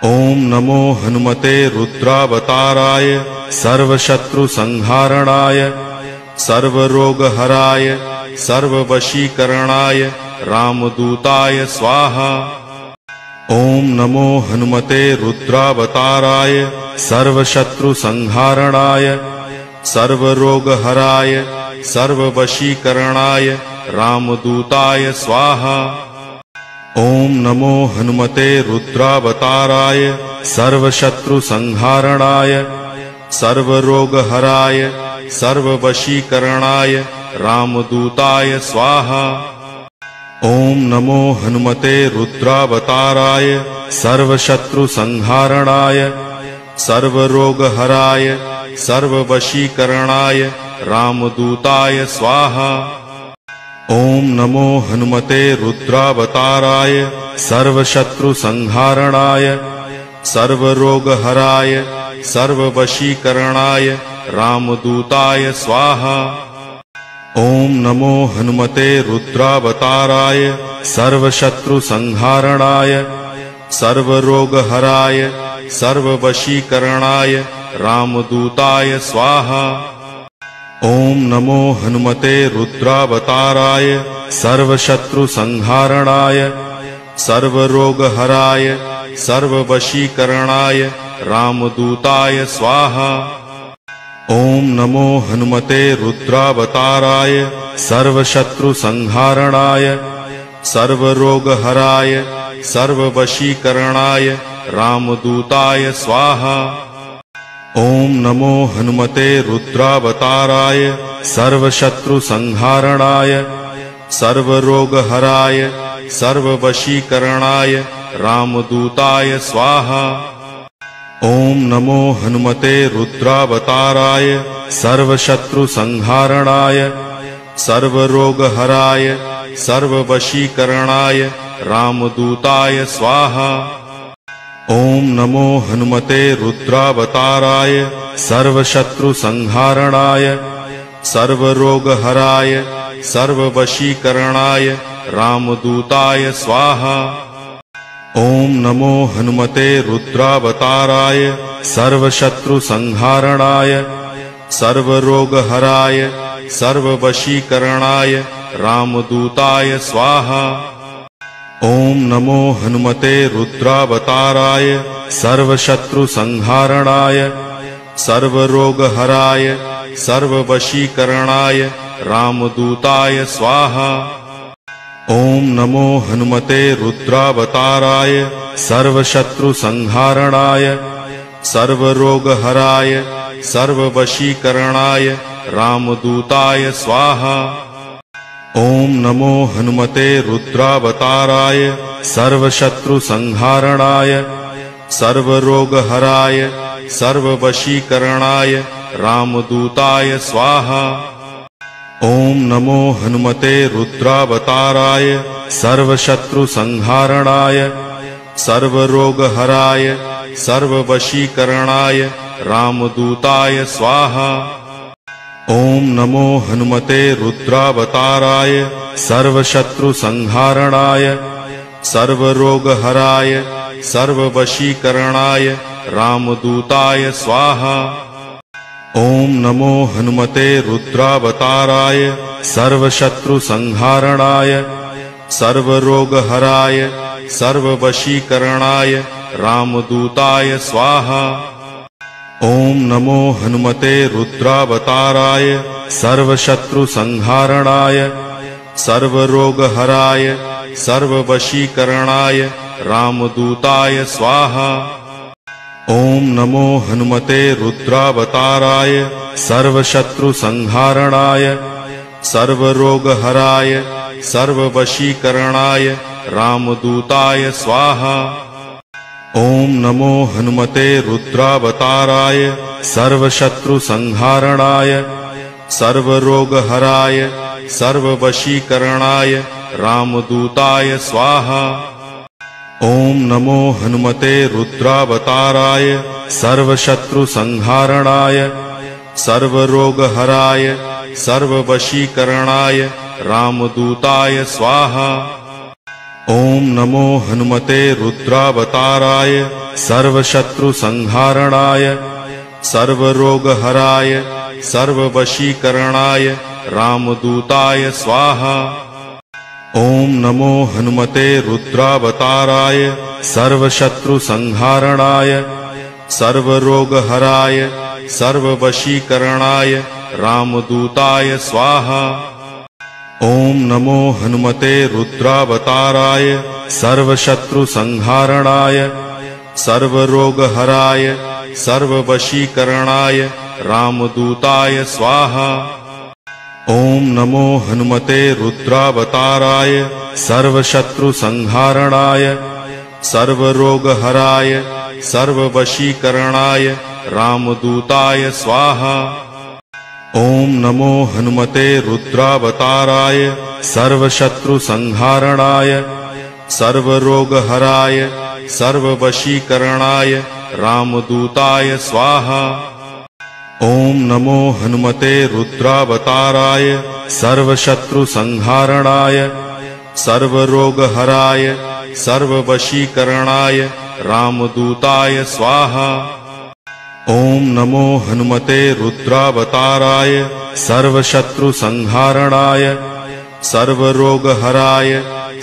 ओम नमो हनुमते रुद्रावताराय सर्वशत्रुसंहारणाय सर्वरोगहराय सर्ववशीकरणाय रामदूताय स्वाहा। ओम नमो हनुमते रुद्रावताराय सर्वशत्रुसंहारणाय सर्वरोगहराय सर्ववशीकरणाय रामदूताय स्वाहा। ओम नमो हनुमते रुद्रावताराय सर्वशत्रुसंहारणाय सर्वरोगहराय सर्ववशीकरणाय रामदूताय स्वाहा। ओम नमो हनुमते रुद्रावताराय सर्वशत्रुसंहारणाय सर्वरोगहराय सर्ववशीकरणाय रामदूताय स्वाहा। ओम नमो हनुमते रुद्रावताराय सर्वशत्रुसंहारणाय सर्वरोगहराय सर्ववशीकरणाय रामदूताय स्वाहा। ओम नमो हनुमते रुद्रावताराय सर्वशत्रुसंहारणाय सर्वरोगहराय सर्ववशीकरणाय रामदूताय स्वाहा। ओम नमो हनुमते रुद्रावताराय सर्वशत्रुसंहारणाय सर्वरोगहराय सर्ववशीकरणाय रामदूताय स्वाहा। ओम नमो हनुमते रुद्रावताराय सर्वशत्रुसंहारणाय सर्वरोगहराय सर्ववशीकरणाय रामदूताय स्वाहा। ओम नमो हनुमते रुद्रावताराय सर्वशत्रुसंहारणाय सर्वरोगहराय सर्ववशीकरणाय रामदूताय स्वाहा। ओम नमो हनुमते रुद्रावताराय सर्वशत्रुसंहारणाय सर्वरोगहराय सर्ववशीकरणाय रामदूताय स्वाहा। ओम नमो हनुमते रुद्रावताराय सर्वशत्रुसंहारणाय सर्वरोगहराय सर्ववशीकरणाय रामदूताय स्वाहा। ओम नमो हनुमते रुद्रावताराय सर्वशत्रुसंहारणाय सर्वरोगहराय सर्ववशीकरणाय रामदूताय स्वाहा। ओम नमो हनुमते रुद्रावताराय सर्वशत्रुसंहारणाय सर्वरोगहराय सर्ववशीकरणाय रामदूताय स्वाहा। ओम नमो हनुमते रुद्रावताराय सर्वशत्रुसंहारणाय सर्वरोगहराय सर्ववशीकरणाय रामदूताय स्वाहा। ओम नमो हनुमते रुद्रावताराय सर्वशत्रुसंहारणाय सर्वरोगहराय सर्ववशीकरणाय रामदूताय स्वाहा। ओम नमो हनुमते रुद्रावताराय सर्वशत्रुसंहारणाय सर्वरोगहराय सर्ववशीकरणाय रामदूताय स्वाहा। ओम नमो हनुमते रुद्रावताराय सर्वशत्रुसंहारणाय सर्वरोगहराय सर्ववशीकरणाय रामदूताय स्वाहा। ओम नमो हनुमते रुद्रावताराय सर्वशत्रुसंहारणाय सर्वरोगहराय सर्ववशीकरणाय रामदूताय स्वाहा। ओम नमो हनुमते रुद्रावताराय सर्वशत्रुसंहारणाय सर्वरोगहराय सर्ववशीकरणाय रामदूताय स्वाहा। ओम नमो हनुमते रुद्रावताराय सर्वशत्रुसंहारणाय सर्वरोगहराय सर्ववशीकरणाय रामदूताय स्वाहा। ओम नमो हनुमते रुद्रावताराय सर्वशत्रुसंहारणाय सर्वरोगहराय सर्ववशीकरणाय रामदूताय स्वाहा। ओम नमो हनुमते रुद्रावताराय सर्वशत्रुसंहारणाय सर्वरोगहराय सर्ववशीकरणाय रामदूताय स्वाहा। ओम नमो हनुमते रुद्रावताराय सर्वशत्रुसंहारणाय सर्वरोगहराय सर्ववशीकरणाय रामदूताय स्वाहा। ओम नमो हनुमते रुद्रावताराय सर्वशत्रुसंहारणाय सर्वरोगहराय सर्ववशीकरणाय रामदूताय स्वाहा। ओम नमो हनुमते रुद्रावताराय सर्वशत्रुसंहारणाय सर्वरोगहराय सर्ववशीकरणाय रामदूताय स्वाहा। ओम नमो हनुमते रुद्रावताराय सर्वशत्रुसंहारणाय सर्वरोगहराय सर्ववशीकरणाय रामदूताय स्वाहा। ओम नमो हनुमते रुद्रावताराय सर्वशत्रुसंहारणाय सर्वरोगहराय सर्ववशीकरणाय रामदूताय स्वाहा। ओम नमो हनुमते रुद्रावताराय सर्वशत्रुसंहारणाय सर्वरोगहराय सर्ववशीकरणाय रामदूताय स्वाहा। ओम नमो हनुमते रुद्रावताराय सर्वशत्रुसंहारणाय सर्वरोगहराय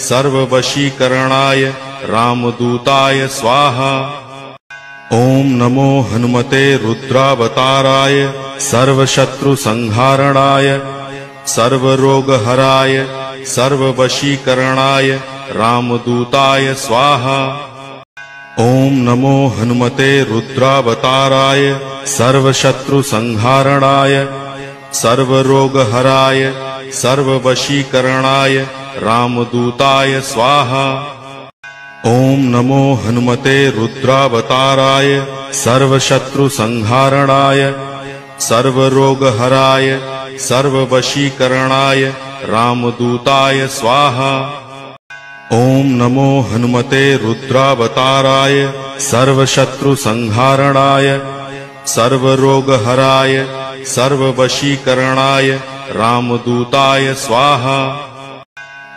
सर्ववशीकरणाय रामदूताय स्वाहा। ओम नमो हनुमते रुद्रावताराय सर्वशत्रुसंहारणाय सर्वरोगहराय सर्ववशीकरणाय रामदूताय स्वाहा। ओम नमो हनुमते रुद्रावताराय सर्वशत्रुसंहारणाय सर्वरोगहराय सर्ववशीकरणाय रामदूताय स्वाहा। ओम नमो हनुमते रुद्रावताराय सर्वशत्रुसंहारणाय सर्वरोगहराय सर्ववशीकरणाय रामदूताय स्वाहा। ओम नमो हनुमते रुद्रावताराय सर्वशत्रुसंहारणाय सर्वरोगहराय सर्ववशीकरणाय रामदूताय स्वाहा।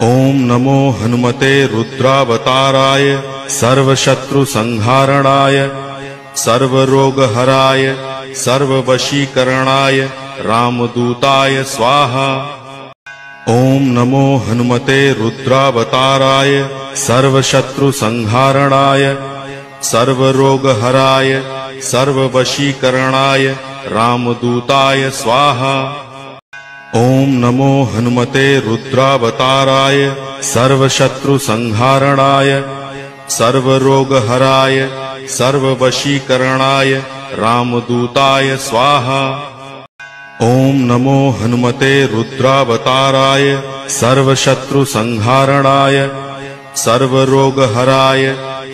ओम नमो हनुमते रुद्रावताराय सर्वशत्रुसंहारणाय सर्वरोगहराय सर्ववशीकरणाय रामदूताय स्वाहा। ओम नमो हनुमते रुद्रावताराय सर्वशत्रुसंहारणाय सर्वरोगहराय सर्ववशीकरणाय रामदूताय स्वाहा। ओम नमो हनुमते रुद्रावताराय सर्वशत्रुसंहारणाय सर्वरोगहराय सर्ववशीकरणाय रामदूताय स्वाहा। ओम नमो हनुमते रुद्रावताराय सर्वशत्रुसंहारणाय सर्वरोगहराय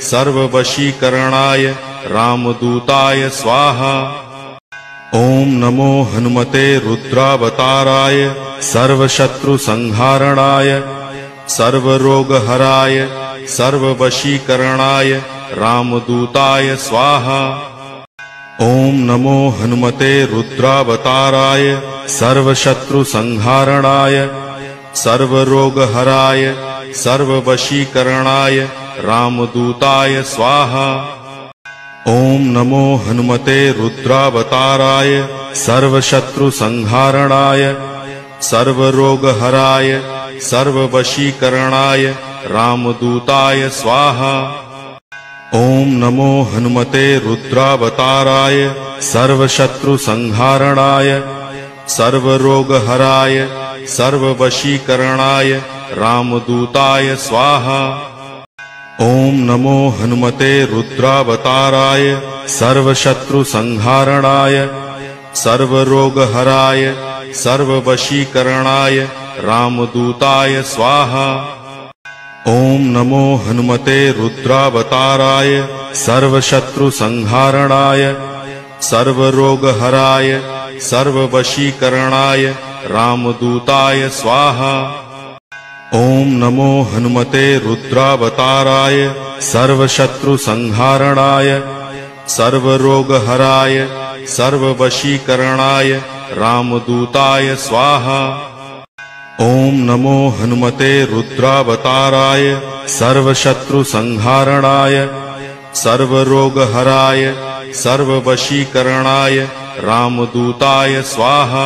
सर्ववशीकरणाय रामदूताय स्वाहा। ओम नमो हनुमते रुद्रावताराय सर्वशत्रुसंहारणाय सर्वरोगहराय सर्ववशीकरणाय रामदूताय स्वाहा। ओम नमो हनुमते रुद्रावताराय सर्वशत्रुसंहारणाय सर्वरोगहराय सर्ववशीकरणाय रामदूताय स्वाहा। ओम नमो हनुमते रुद्रावताराय सर्वशत्रुसंहारणाय सर्वरोगहराय सर्ववशीकरणाय रामदूताय स्वाहा। ओम नमो हनुमते रुद्रावताराय सर्वशत्रुसंहारणाय सर्वरोगहराय सर्ववशीकरणाय रामदूताय स्वाहा। ओम नमो हनुमते रुद्रावताराय सर्वशत्रुसंहारणाय सर्वरोगहराय सर्ववशीकरणाय रामदूताय स्वाहा। ओम नमो हनुमते रुद्रावताराय सर्वशत्रुसंहारणाय सर्वरोगहराय सर्ववशीकरणाय रामदूताय स्वाहा। ओम नमो हनुमते रुद्रावताराय सर्वशत्रुसंहारणाय सर्वरोगहराय सर्ववशीकरणाय रामदूताय स्वाहा। ओम नमो हनुमते रुद्रावताराय सर्वशत्रुसंहारणाय सर्वरोगहराय सर्ववशीकरणाय रामदूताय स्वाहा।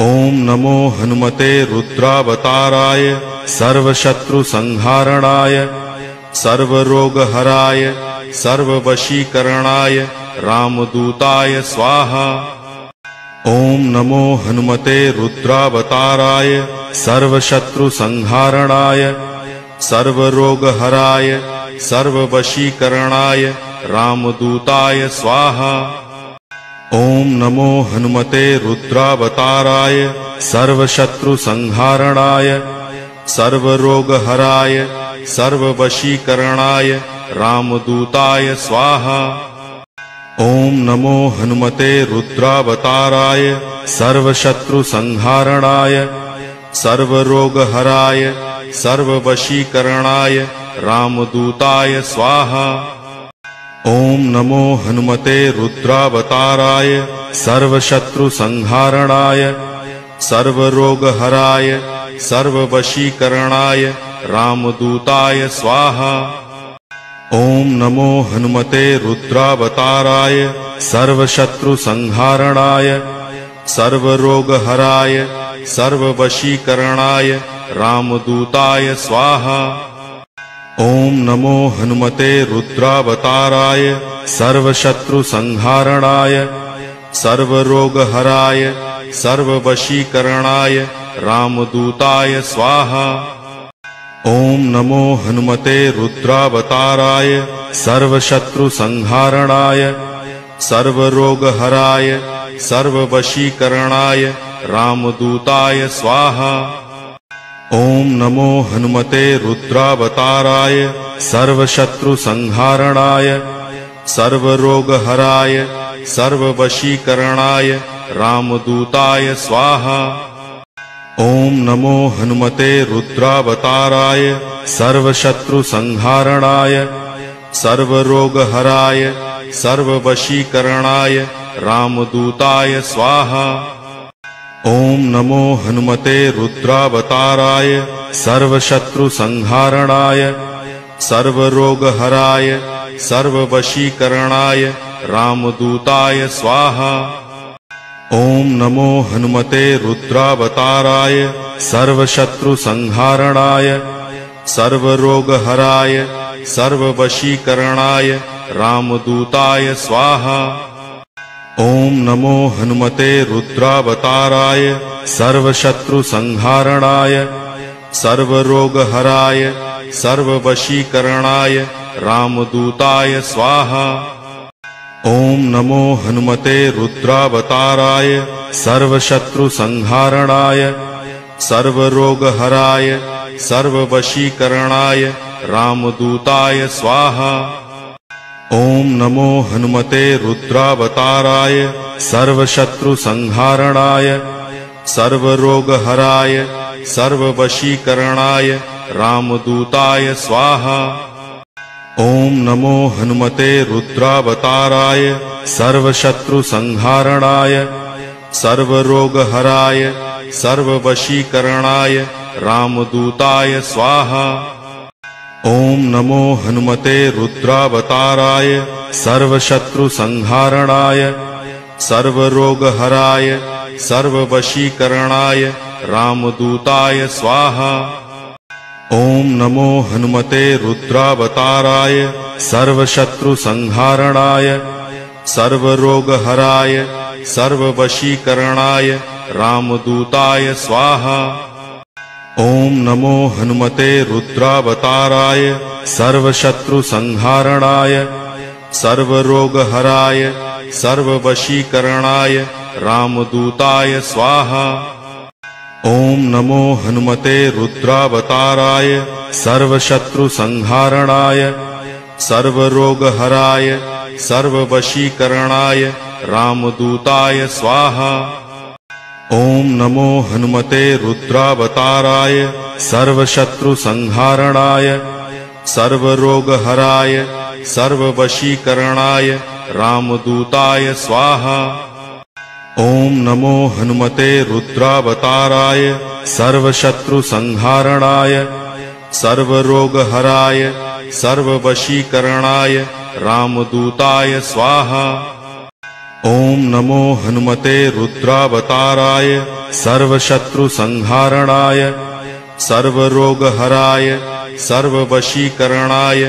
ओम नमो हनुमते रुद्रावताराय सर्वशत्रुसंहारणाय सर्वरोगहराय सर्ववशीकरणाय रामदूताय स्वाहा। ओम नमो हनुमते रुद्रावताराय सर्वशत्रुसंहारणाय सर्वरोगहराय सर्ववशीकरणाय रामदूताय स्वाहा। ओम नमो हनुमते रुद्रावताराय सर्वशत्रुसंहारणाय सर्वरोगहराय सर्ववशीकरणाय रामदूताय स्वाहा। ओम नमो हनुमते रुद्रावताराय सर्वशत्रुसंहारणाय सर्वरोगहराय सर्ववशीकरणाय रामदूताय स्वाहा। ओम नमो हनुमते रुद्रावताराय सर्वशत्रुसंहारणाय सर्वरोगहराय सर्ववशीकरणाय रामदूताय स्वाहा। ओम नमो हनुमते रुद्रावताराय सर्वशत्रुसंहारणाय सर्वरोगहराय सर्ववशीकरणाय रामदूताय स्वाहा। ओम नमो हनुमते रुद्रावताराय सर्वशत्रुसंहारणाय सर्वरोगहराय सर्ववशीकरणाय रामदूताय स्वाहा। ओम नमो हनुमते रुद्रावताराय सर्वशत्रुसंहारणाय सर्वरोगहराय सर्ववशीकरणाय रामदूताय स्वाहा। ओम नमो हनुमते रुद्रावताराय सर्वशत्रुसंहारणाय सर्वरोगहराय सर्ववशीकरणाय रामदूताय स्वाहा। ओम नमो हनुमते रुद्रावताराय सर्वशत्रुसंहारणाय सर्वरोगहराय सर्ववशीकरणाय रामदूताय स्वाहा। ओम नमो हनुमते रुद्रावताराय सर्वशत्रुसंहारणाय सर्वरोगहराय सर्ववशीकरणाय रामदूताय स्वाहा। ओम नमो हनुमते रुद्रावताराय सर्वशत्रुसंहारणाय सर्वरोगहराय सर्ववशीकरणाय रामदूताय स्वाहा। ओम नमो हनुमते रुद्रावताराय सर्वशत्रुसंहारणाय सर्वरोगहराय सर्ववशीकरणाय रामदूताय स्वाहा। ओम नमो हनुमते रुद्रावताराय सर्वशत्रुसंहारणाय सर्वरोगहराय सर्ववशीकरणाय रामदूताय स्वाहा। ओम नमो हनुमते रुद्रावताराय सर्वशत्रुसंहारणाय सर्वरोगहराय सर्ववशीकरणाय रामदूताय स्वाहा। ओम नमो हनुमते रुद्रावताराय सर्वशत्रुसंहारणाय सर्वरोगहराय सर्ववशीकरणाय रामदूताय स्वाहा। ओम नमो हनुमते रुद्रावताराय सर्वशत्रुसंहारणाय सर्वरोगहराय सर्ववशीकरणाय रामदूताय स्वाहा। ओम नमो हनुमते रुद्रावताराय सर्वशत्रुसंहारणाय सर्वरोगहराय सर्ववशीकरणाय रामदूताय स्वाहा। ओम नमो हनुमते रुद्रावताराय सर्वशत्रुसंहारणाय सर्वरोगहराय सर्ववशीकरणाय रामदूताय स्वाहा। ओम नमो हनुमते रुद्रावताराय सर्वशत्रुसंहारणाय सर्वरोगहराय सर्ववशीकरणाय रामदूताय स्वाहा। ओम नमो हनुमते रुद्रावताराय सर्वशत्रुसंहारणाय सर्वरोगहराय सर्ववशीकरणाय रामदूताय स्वाहा। ओम नमो हनुमते रुद्रावताराय सर्वशत्रुसंहारणाय सर्वरोगहराय सर्ववशीकरणाय रामदूताय स्वाहा। ओम नमो हनुमते रुद्रावताराय सर्वशत्रुसंहारणाय सर्वरोगहराय सर्ववशीकरणाय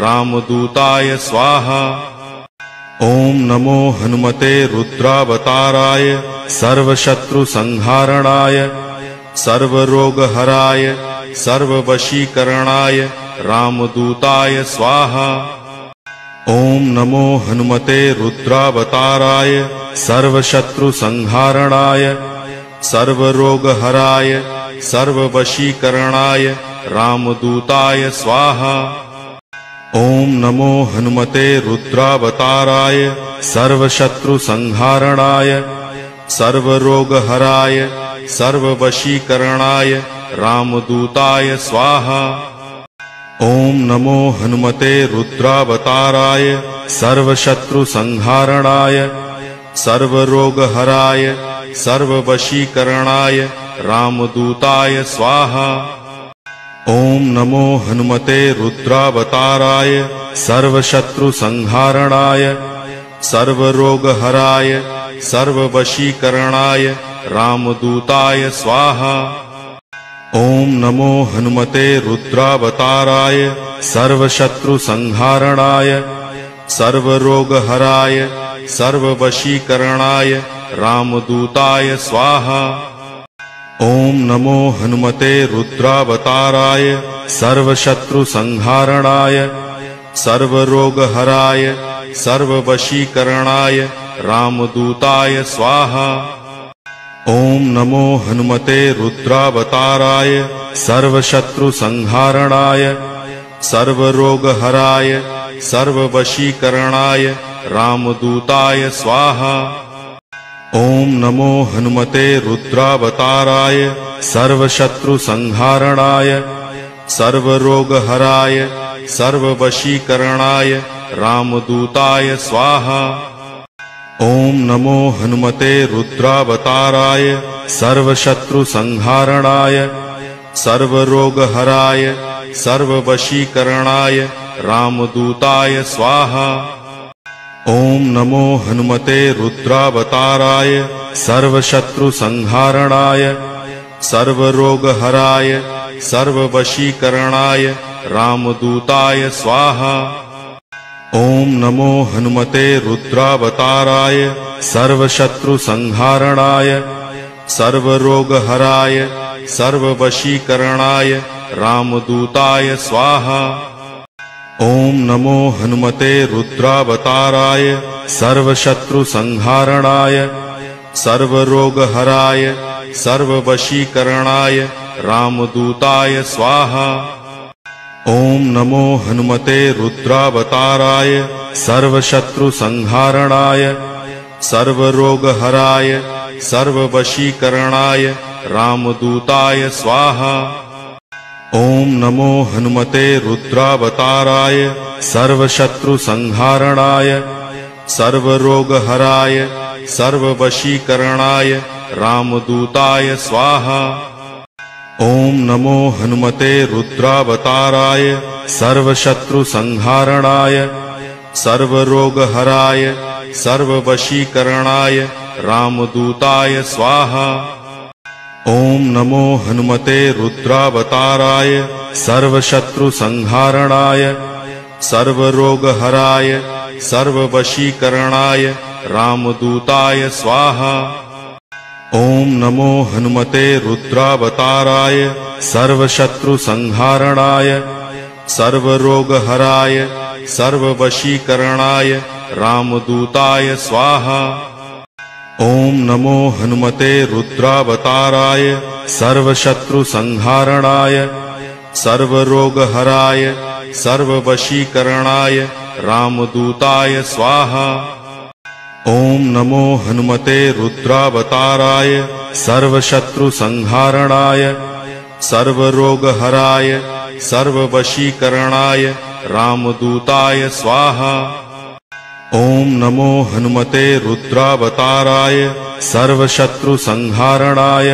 रामदूताय स्वाहा। ओम नमो हनुमते रुद्रावताराय सर्वशत्रुसंहारणाय सर्वरोगहराय सर्ववशीकरणाय रामदूताय स्वाहा। ओम नमो हनुमते रुद्रावताराय सर्वशत्रुसंहारणाय सर्वरोगहराय सर्ववशीकरणाय रामदूताय स्वाहा। ओम नमो हनुमते रुद्रावताराय सर्वशत्रुसंहारणाय सर्वरोगहराय सर्ववशीकरणाय रामदूताय स्वाहा। ओम नमो हनुमते रुद्रावताराय सर्वशत्रुसंहारणाय सर्वरोगहराय सर्ववशीकरणाय रामदूताय स्वाहा। ओम नमो हनुमते रुद्रावताराय सर्वशत्रुसंहारणाय सर्वरोगहराय सर्ववशीकरणाय रामदूताय स्वाहा। ओम नमो हनुमते रुद्रावताराय सर्वशत्रुसंहारणाय सर्वरोगहराय सर्ववशीकरणाय रामदूताय स्वाहा। ओम नमो हनुमते रुद्रावताराय सर्वशत्रुसंहारणाय सर्वरोगहराय सर्ववशीकरणाय रामदूताय स्वाहा। ओम नमो हनुमते रुद्रावताराय सर्वशत्रुसंहारणाय सर्वरोगहराय सर्ववशीकरणाय रामदूताय स्वाहा। ओम नमो हनुमते रुद्रावताराय सर्वशत्रुसंहारणाय सर्वरोगहराय सर्ववशीकरणाय रामदूताय स्वाहा। ओम नमो हनुमते रुद्रावताराय सर्वशत्रुसंहारणाय सर्वरोगहराय सर्ववशीकरणाय रामदूताय स्वाहा। ओम नमो हनुमते रुद्रावताराय सर्वशत्रुसंहारणाय सर्वरोगहराय सर्ववशीकरणाय रामदूताय स्वाहा। ओम नमो हनुमते रुद्रावताराय सर्वशत्रुसंहारणाय सर्वरोगहराय सर्ववशीकरणाय रामदूताय स्वाहा। ओम नमो हनुमते रुद्रावताराय सर्वशत्रुसंहारणाय सर्वरोगहराय सर्ववशीकरणाय रामदूताय स्वाहा। ओम नमो हनुमते रुद्रावताराय सर्वशत्रुसंहारणाय सर्वरोगहराय सर्ववशीकरणाय रामदूताय स्वाहा। ओम नमो हनुमते रुद्रावताराय सर्वशत्रुसंहारणाय सर्वरोगहराय सर्ववशीकरणाय रामदूताय स्वाहा। ओम नमो हनुमते रुद्रावताराय सर्वशत्रुसंहारणाय सर्वरोगहराय सर्ववशीकरणाय रामदूताय स्वाहा। ओम नमो हनुमते रुद्रावताराय सर्वशत्रुसंहारणाय सर्वरोगहराय सर्ववशीकरणाय रामदूताय स्वाहा। ओम नमो हनुमते रुद्रावताराय सर्वशत्रुसंहारणाय सर्वरोगहराय सर्ववशीकरणाय रामदूताय स्वाहा। ओम नमो हनुमते रुद्रावताराय सर्वशत्रुसंहारणाय सर्वरोगहराय सर्ववशीकरणाय रामदूताय स्वाहा। ओम नमो हनुमते रुद्रावताराय सर्वशत्रुसंहारणाय सर्वरोगहराय सर्ववशीकरणाय रामदूताय स्वाहा। ओम नमो हनुमते रुद्रावताराय सर्वशत्रुसंहारणाय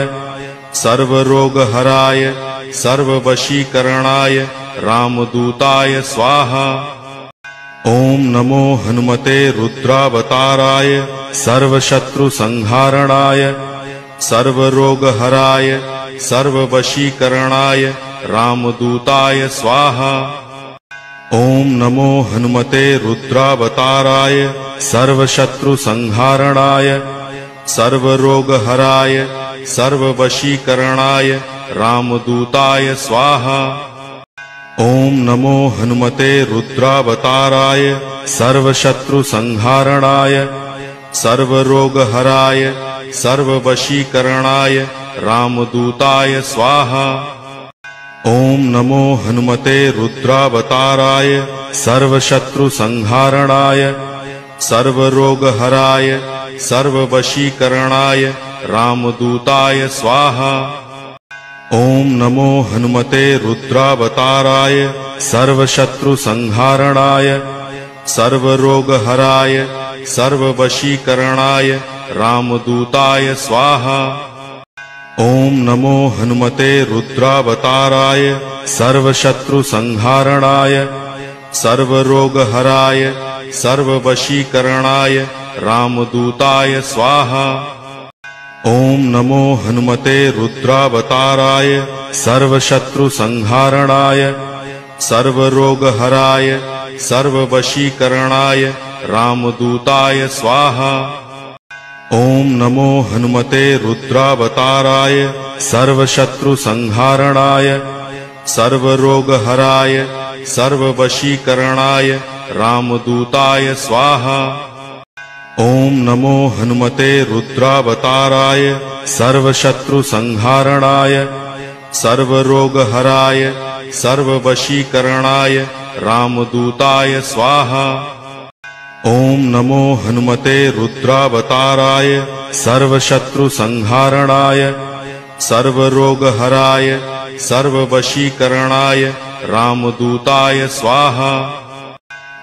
सर्वरोगहराय सर्ववशीकरणाय रामदूताय स्वाहा। ओम नमो हनुमते रुद्रावताराय सर्वशत्रुसंहारणाय सर्वरोगहराय सर्ववशीकरणाय रामदूताय स्वाहा। ओम नमो हनुमते रुद्रावताराय सर्वशत्रुसंहारणाय सर्वरोगहराय सर्ववशीकरणाय रामदूताय स्वाहा। ओम नमो हनुमते रुद्रावताराय सर्वशत्रुसंहारणाय सर्वरोगहराय सर्ववशीकरणाय रामदूताय स्वाहा। ओम नमो हनुमते रुद्रावताराय सर्वशत्रुसंहारणाय सर्वरोगहराय सर्ववशीकरणाय रामदूताय स्वाहा। ओम नमो हनुमते रुद्रावताराय सर्वशत्रुसंहारणाय सर्वरोगहराय सर्ववशीकरणाय रामदूताय स्वाहा। ओम नमो हनुमते रुद्रावताराय सर्वशत्रुसंहारणाय सर्वरोगहराय सर्ववशीकरणाय रामदूताय स्वाहा। ओम नमो हनुमते रुद्रावताराय सर्वशत्रुसंहारणाय सर्वरोगहराय सर्ववशीकरणाय रामदूताय स्वाहा। ओम नमो हनुमते रुद्रावताराय सर्वशत्रुसंहारणाय सर्वरोगहराय सर्ववशीकरणाय रामदूताय स्वाहा। ओम नमो हनुमते रुद्रावताराय सर्वशत्रुसंहारणाय सर्वरोगहराय सर्ववशीकरणाय रामदूताय स्वाहा। ओम नमो हनुमते रुद्रावताराय सर्वशत्रुसंहारणाय सर्वरोगहराय सर्ववशीकरणाय रामदूताय स्वाहा।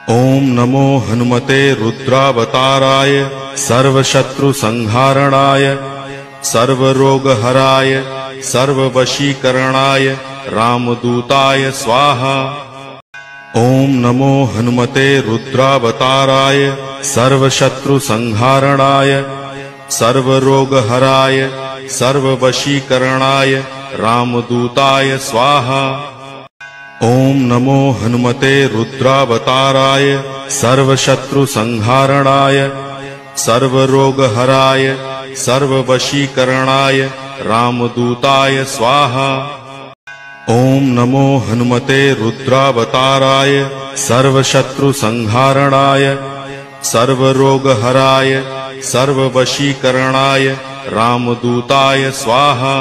ओम नमो हनुमते रुद्रावताराय सर्वशत्रुसंहारणाय सर्वरोगहराय सर्ववशीकरणाय रामदूताय स्वाहा। ओम नमो हनुमते रुद्रावताराय सर्वशत्रुसंहारणाय सर्वरोगहराय सर्ववशीकरणाय रामदूताय स्वाहा। ओम नमो हनुमते रुद्रावताराय सर्वशत्रुसंहारणाय सर्वरोगहराय सर्ववशीकरणाय रामदूताय स्वाहा। ओम नमो हनुमते रुद्रावताराय सर्वशत्रुसंहारणाय सर्वरोगहराय सर्ववशीकरणाय रामदूताय स्वाहा।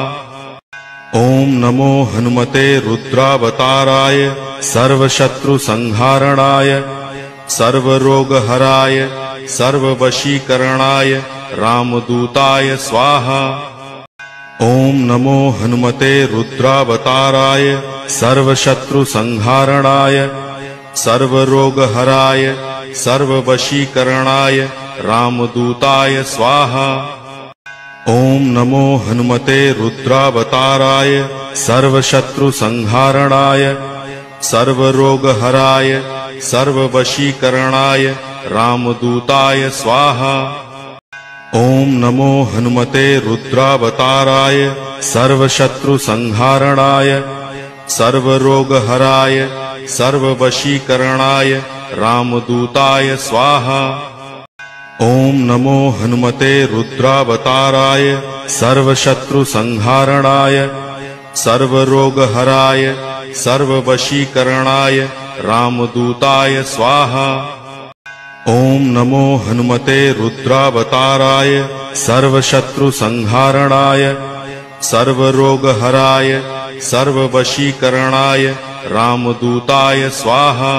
ओम नमो हनुमते रुद्रावताराय सर्वशत्रुसंहारणाय सर्वरोगहराय सर्ववशीकरणाय रामदूताय स्वाहा। ओम नमो हनुमते रुद्रावताराय सर्वशत्रुसंहारणाय सर्वरोगहराय सर्ववशीकरणाय रामदूताय स्वाहा। ओम नमो हनुमते रुद्रावताराय सर्वशत्रुसंहारणाय सर्वरोगहराय सर्ववशीकरणाय रामदूताय स्वाहा। ओम नमो हनुमते रुद्रावताराय सर्वशत्रुसंहारणाय सर्वरोगहराय सर्ववशीकरणाय रामदूताय स्वाहा। ओम नमो हनुमते रुद्रावताराय सर्वशत्रुसंहारणाय सर्वरोगहराय सर्ववशीकरणाय रामदूताय स्वाहा। ओम नमो हनुमते रुद्रावताराय सर्वशत्रुसंहारणाय सर्वरोगहराय सर्ववशीकरणाय रामदूताय स्वाहा।